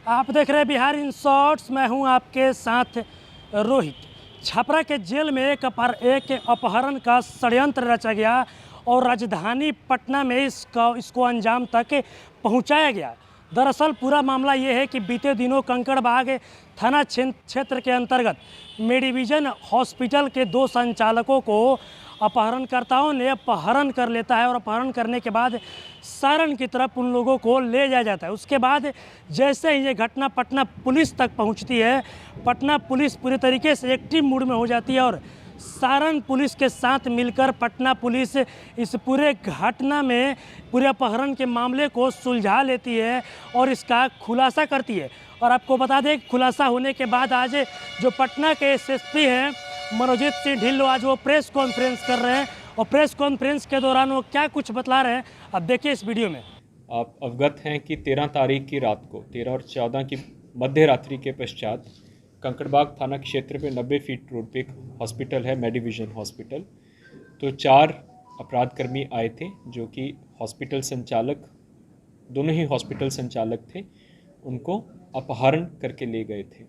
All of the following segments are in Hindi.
आप देख रहे हैं बिहार इन शॉर्ट्स। मैं हूं आपके साथ रोहित। छपरा के जेल में एक अपहरण का षड्यंत्र रचा गया और राजधानी पटना में इसको अंजाम तक पहुंचाया गया। दरअसल पूरा मामला ये है कि बीते दिनों कंकड़बाग थाना क्षेत्र के अंतर्गत मेडिविजन हॉस्पिटल के 2 संचालकों को अपहरणकर्ताओं ने अपहरण कर लेता है और अपहरण करने के बाद सारण की तरफ उन लोगों को ले जाया जाता है। उसके बाद जैसे ही ये घटना पटना पुलिस तक पहुंचती है, पटना पुलिस पूरी तरीके से एक्टिव मूड में हो जाती है और सारण पुलिस के साथ मिलकर पटना पुलिस इस पूरे घटना में पूरे अपहरण के मामले को सुलझा लेती है और इसका खुलासा करती है। और आपको बता दें, खुलासा होने के बाद आज जो पटना के एसएसपी हैं मनोजीत सिंह ढिल्लो, आज वो प्रेस कॉन्फ्रेंस कर रहे हैं और प्रेस कॉन्फ्रेंस के दौरान वो क्या कुछ बतला रहे हैं अब देखिए इस वीडियो में। आप अवगत हैं कि 13 तारीख की रात को 13 और 14 की मध्य रात्रि के पश्चात कंकड़बाग थाना क्षेत्र में 90 फीट रोड पे एक हॉस्पिटल है, मेडिविजन हॉस्पिटल। तो 4 अपराधकर्मी आए थे जो कि हॉस्पिटल संचालक, दोनों ही हॉस्पिटल संचालक थे, उनको अपहरण करके ले गए थे।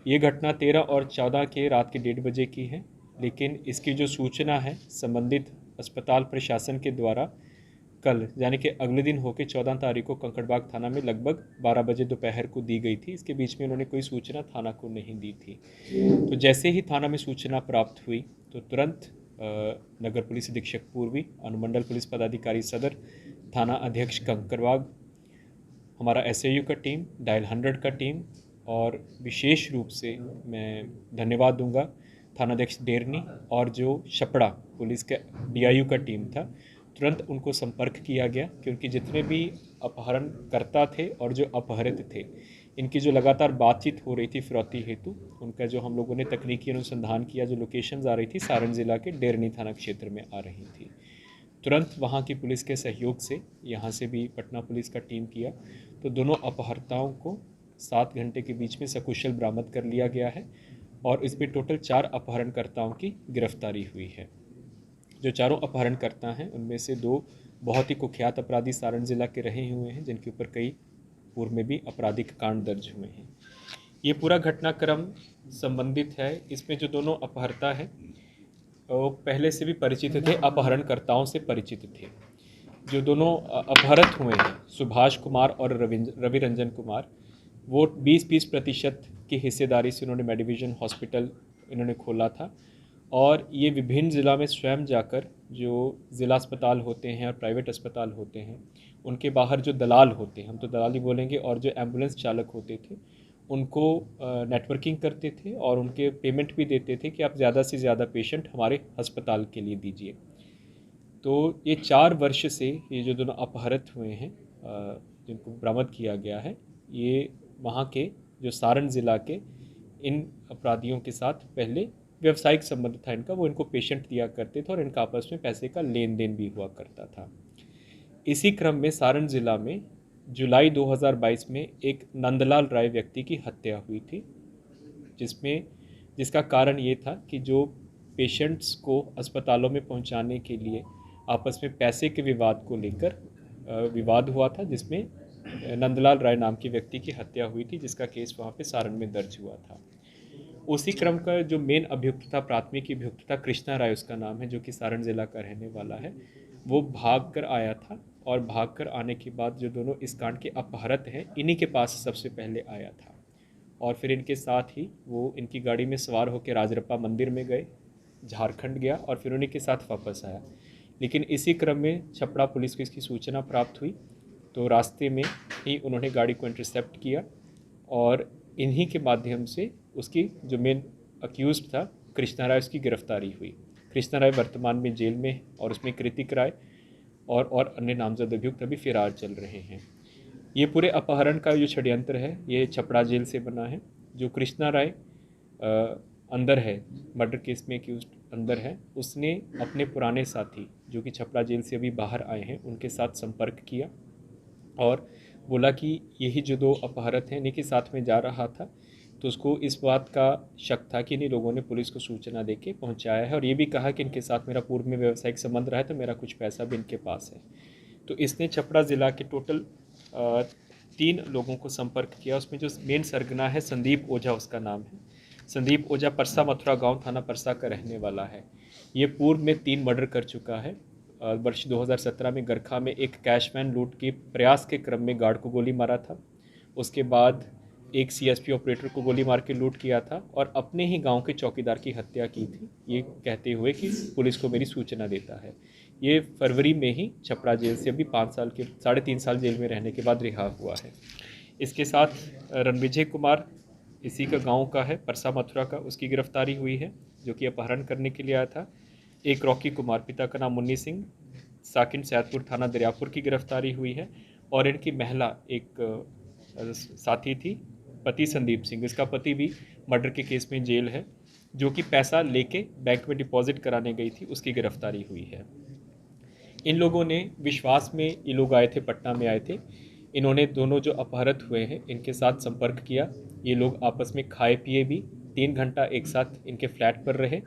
ये घटना 13 और 14 के रात के 1:30 बजे की है, लेकिन इसकी जो सूचना है संबंधित अस्पताल प्रशासन के द्वारा कल यानी कि अगले दिन होकर 14 तारीख को कंकड़बाग थाना में लगभग 12 बजे दोपहर को दी गई थी। इसके बीच में उन्होंने कोई सूचना थाना को नहीं दी थी। तो जैसे ही थाना में सूचना प्राप्त हुई तो तुरंत नगर पुलिस अधीक्षक पूर्वी, अनुमंडल पुलिस पदाधिकारी सदर, थाना अध्यक्ष कंकड़बाग, हमारा एसआईयू का टीम, डायल 100 का टीम और विशेष रूप से मैं धन्यवाद दूंगा थानाध्यक्ष डेरनी और जो छपड़ा पुलिस के डीआईयू का टीम था, तुरंत उनको संपर्क किया गया क्योंकि जितने भी अपहरणकर्ता थे और जो अपहरित थे, इनकी जो लगातार बातचीत हो रही थी फिरौती हेतु, उनका जो हम लोगों ने तकनीकी अनुसंधान किया, जो लोकेशंस आ रही थी सारण जिला के डेरनी थाना क्षेत्र में आ रही थी। तुरंत वहाँ की पुलिस के सहयोग से यहाँ से भी पटना पुलिस का टीम किया तो दोनों अपहर्ताओं को 7 घंटे के बीच में सकुशल बरामद कर लिया गया है और इसमें टोटल 4 अपहरणकर्ताओं की गिरफ्तारी हुई है। जो चारों अपहरणकर्ता हैं उनमें से 2 बहुत ही कुख्यात अपराधी सारण जिला के रहे हुए हैं, जिनके ऊपर कई पूर्व में भी आपराधिक कांड दर्ज हुए हैं। ये पूरा घटनाक्रम संबंधित है, इसमें जो दोनों अपहर्ता हैं वो पहले से भी परिचित थे, अपहरणकर्ताओं से परिचित थे। जो दोनों अपहरित हुए हैं सुभाष कुमार और रवि रंजन कुमार, वो 20-20% की हिस्सेदारी से उन्होंने मेडिविजन हॉस्पिटल इन्होंने खोला था और ये विभिन्न ज़िला में स्वयं जाकर जो ज़िला अस्पताल होते हैं और प्राइवेट अस्पताल होते हैं उनके बाहर जो दलाल होते हैं, हम तो दलाल ही बोलेंगे, और जो एम्बुलेंस चालक होते थे उनको नेटवर्किंग करते थे और उनके पेमेंट भी देते थे कि आप ज़्यादा से ज़्यादा पेशेंट हमारे अस्पताल के लिए दीजिए। तो ये 4 वर्ष से ये जो दोनों अपहरित हुए हैं जिनको बरामद किया गया है, ये वहाँ के जो सारण ज़िला के इन अपराधियों के साथ पहले व्यवसायिक संबंध था इनका, वो इनको पेशेंट दिया करते थे और इनका आपस में पैसे का लेन देन भी हुआ करता था। इसी क्रम में सारण ज़िला में जुलाई 2022 में एक नंदलाल राय व्यक्ति की हत्या हुई थी, जिसका कारण ये था कि जो पेशेंट्स को अस्पतालों में पहुंचाने के लिए आपस में पैसे के विवाद को लेकर विवाद हुआ था, जिसमें नंदलाल राय नाम के व्यक्ति की हत्या हुई थी, जिसका केस वहाँ पे सारण में दर्ज हुआ था। उसी क्रम का जो मेन अभियुक्त था, प्राथमिक अभियुक्त था, कृष्णा राय उसका नाम है, जो कि सारण ज़िला का रहने वाला है, वो भाग कर आया था और भाग कर आने के बाद जो दोनों इस कांड के अपहरत हैं, इन्हीं के पास सबसे पहले आया था और फिर इनके साथ ही वो इनकी गाड़ी में सवार होकर राजरप्पा मंदिर में गए, झारखंड गया और फिर उन्हीं के साथ वापस आया। लेकिन इसी क्रम में छपरा पुलिस को इसकी सूचना प्राप्त हुई तो रास्ते में ही उन्होंने गाड़ी को इंटरसेप्ट किया और इन्हीं के माध्यम से उसकी जो मेन अक्यूज़ था कृष्णा राय, उसकी गिरफ्तारी हुई। कृष्णा राय वर्तमान में जेल में और उसमें कृतिक राय और अन्य नामजद अभियुक्त अभी फरार चल रहे हैं। ये पूरे अपहरण का जो षड्यंत्र है ये छपरा जेल से बना है। जो कृष्णा राय अंदर है, मर्डर केस में अक्यूज्ड अंदर है, उसने अपने पुराने साथी जो कि छपरा जेल से अभी बाहर आए हैं उनके साथ संपर्क किया और बोला कि यही जो 2 अपहरत हैं इन्हीं के साथ में जा रहा था। तो उसको इस बात का शक था कि इन्हीं लोगों ने पुलिस को सूचना देके पहुंचाया है और ये भी कहा कि इनके साथ मेरा पूर्व में व्यावसायिक संबंध रहा है तो मेरा कुछ पैसा भी इनके पास है। तो इसने छपरा ज़िला के टोटल 3 लोगों को संपर्क किया। उसमें जो मेन सरगना है संदीप ओझा उसका नाम है। संदीप ओझा परसा मथुरा गांव थाना परसा का रहने वाला है। ये पूर्व में 3 मर्डर कर चुका है। वर्ष 2017 में गरखा में एक कैशवैन लूट के प्रयास के क्रम में गार्ड को गोली मारा था। उसके बाद एक सीएसपी ऑपरेटर को गोली मार के लूट किया था और अपने ही गांव के चौकीदार की हत्या की थी, ये कहते हुए कि पुलिस को मेरी सूचना देता है। ये फरवरी में ही छपरा जेल से अभी 3.5 साल जेल में रहने के बाद रिहा हुआ है। इसके साथ रणविजय कुमार इसी का गांव का है, परसा मथुरा का, उसकी गिरफ्तारी हुई है जो कि अपहरण करने के लिए आया था। एक रॉकी कुमार, पिता का नाम मुन्नी सिंह, साकिन सैदपुर थाना दरियापुर की गिरफ्तारी हुई है। और इनकी महिला एक साथी थी, पति संदीप सिंह, इसका पति भी मर्डर के केस में जेल है, जो कि पैसा लेके बैंक में डिपॉजिट कराने गई थी, उसकी गिरफ्तारी हुई है। इन लोगों ने विश्वास में, ये लोग आए थे, पटना में आए थे, इन्होंने दोनों जो अपहृत हुए हैं इनके साथ संपर्क किया। ये लोग आपस में खाए पिए भी, 3 घंटा एक साथ इनके फ्लैट पर रहे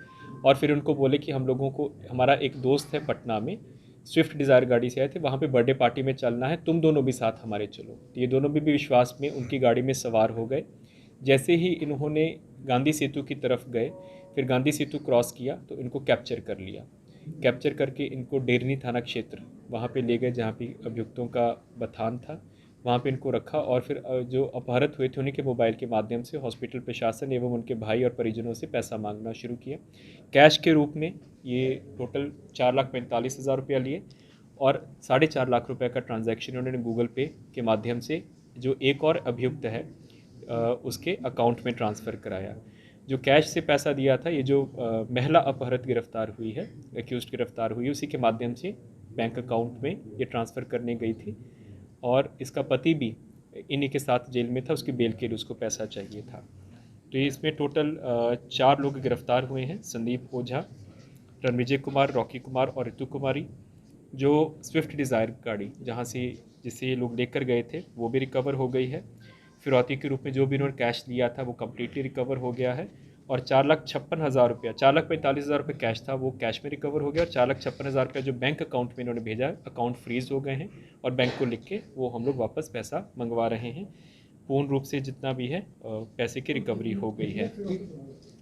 और फिर उनको बोले कि हम लोगों को, हमारा एक दोस्त है पटना में, स्विफ्ट डिज़ायर गाड़ी से आए थे, वहाँ पे बर्थडे पार्टी में चलना है, तुम दोनों भी साथ हमारे चलो। तो ये दोनों भी विश्वास में उनकी गाड़ी में सवार हो गए। जैसे ही इन्होंने गांधी सेतु की तरफ गए, फिर गांधी सेतु क्रॉस किया तो इनको कैप्चर कर लिया। कैप्चर करके इनको डेरनी थाना क्षेत्र वहाँ पे ले गए जहाँ पे अभियुक्तों का बथान था, वहाँ पे इनको रखा और फिर जो अपहृत हुए थे उन्हीं के मोबाइल के माध्यम से हॉस्पिटल प्रशासन एवं उनके भाई और परिजनों से पैसा मांगना शुरू किया। कैश के रूप में ये टोटल 4,45,000 रुपया लिए और 4.5 लाख रुपए का ट्रांजैक्शन उन्होंने गूगल पे के माध्यम से जो एक और अभियुक्त है उसके अकाउंट में ट्रांसफ़र कराया। जो कैश से पैसा दिया था, ये जो महिला अपहृत गिरफ्तार हुई है, एक्यूज्ड गिरफ्तार हुई, उसी के माध्यम से बैंक अकाउंट में ये ट्रांसफ़र करने गई थी और इसका पति भी इन्हीं के साथ जेल में था, उसकी बेल के लिए उसको पैसा चाहिए था। तो ये इसमें टोटल 4 लोग गिरफ्तार हुए हैं, संदीप ओझा, रणविजय कुमार, रॉकी कुमार और ऋतु कुमारी। जो स्विफ्ट डिज़ायर गाड़ी जिसे ये लोग लेकर गए थे वो भी रिकवर हो गई है। फिरौती के रूप में जो भी इन्होंने कैश लिया था वो कम्प्लीटली रिकवर हो गया है और 4,56,000 रुपया, 4,45,000 रुपये कैश था वो कैश में रिकवर हो गया और 4,56,000 रुपया जो बैंक अकाउंट में इन्होंने भेजा, अकाउंट फ्रीज हो गए हैं और बैंक को लिख के वो हम लोग वापस पैसा मंगवा रहे हैं। पूर्ण रूप से जितना भी है पैसे की रिकवरी हो गई है।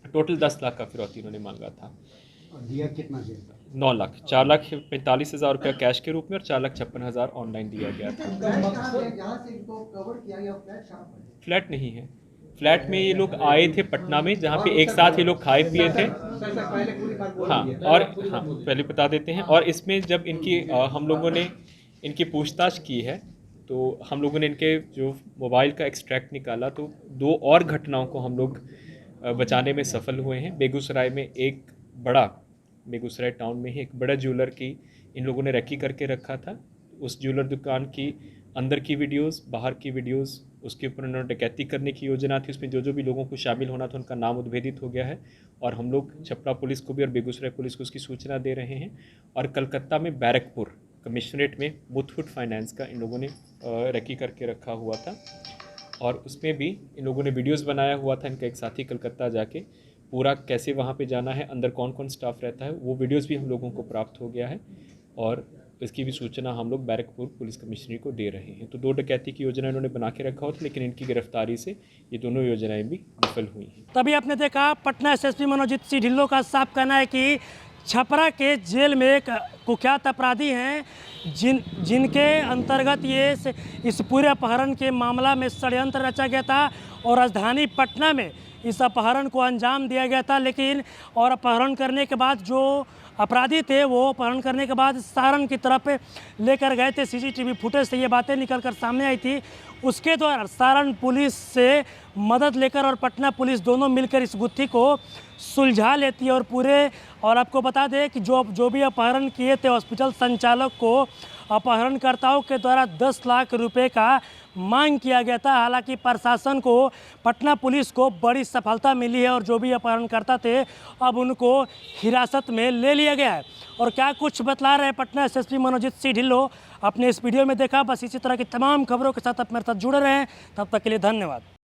टोटल 10 लाख का फिरौती इन्होंने मांगा था। दिया कितना दिया? 9 लाख, 4,45,000 रुपया कैश के रूप में और 4,56,000 ऑनलाइन दिया गया था। फ्लैट नहीं है, फ्लैट में ये लोग आए थे पटना में, जहाँ पे एक साथ ये लोग खाए पिए थे। हाँ, और हाँ पहले बता देते हैं। और इसमें जब इनकी हम लोगों ने इनकी पूछताछ की है तो हम लोगों ने इनके जो मोबाइल का एक्सट्रैक्ट निकाला तो 2 और घटनाओं को हम लोग बचाने में सफल हुए हैं। बेगूसराय टाउन में ही एक बड़ा ज्वेलर की इन लोगों ने रेकी करके रखा था। उस ज्वेलर दुकान की अंदर की वीडियोस, बाहर की वीडियोस, उसके ऊपर उन्होंने डकैती करने की योजना थी। उसमें जो भी लोगों को शामिल होना था उनका नाम उद्भेदित हो गया है और हम लोग छपरा पुलिस को भी और बेगूसराय पुलिस को उसकी सूचना दे रहे हैं। और कलकत्ता में बैरकपुर कमिश्नरेट में मुथूट फाइनेंस का इन लोगों ने रेकी करके रखा हुआ था और उसमें भी इन लोगों ने वीडियोस बनाया हुआ था। इनका एक साथी कलकत्ता जाके पूरा कैसे वहाँ पे जाना है, अंदर कौन कौन स्टाफ रहता है, वो वीडियोस भी हम लोगों को प्राप्त हो गया है और इसकी भी सूचना हम लोग बैरकपुर पुलिस कमिश्नरी को दे रहे हैं। तो 2 डकैती की योजना इन्होंने बना के रखा होता, लेकिन इनकी गिरफ्तारी से ये दोनों योजनाएं भी विफल हुई हैं। तभी आपने देखा पटना एसएसपी मनोजीत सिंह ढिल्लों का साफ कहना है कि छपरा के जेल में एक कुख्यात अपराधी हैं जिनके अंतर्गत इस पूरे अपहरण के मामला में षड्यंत्र रचा गया था और राजधानी पटना में इस अपहरण को अंजाम दिया गया था। लेकिन और अपहरण करने के बाद जो अपराधी थे वो अपहरण करने के बाद सारण की तरफ लेकर गए थे। सीसीटीवी फुटेज से ये बातें निकलकर सामने आई थी। उसके द्वारा सारण पुलिस से मदद लेकर और पटना पुलिस दोनों मिलकर इस गुत्थी को सुलझा लेती है और आपको बता दें कि जो भी अपहरण किए थे हॉस्पिटल संचालक को अपहरणकर्ताओं के द्वारा 10 लाख रुपए का मांग किया गया था। हालांकि प्रशासन को, पटना पुलिस को बड़ी सफलता मिली है और जो भी अपहरणकर्ता थे अब उनको हिरासत में ले लिया गया है। और क्या कुछ बतला रहे पटना एसएसपी मनोजीत सिंह ढिल्लों अपने इस वीडियो में देखा। बस इसी तरह की तमाम खबरों के साथ आप मेरे साथ जुड़े रहें। तब तक के लिए धन्यवाद।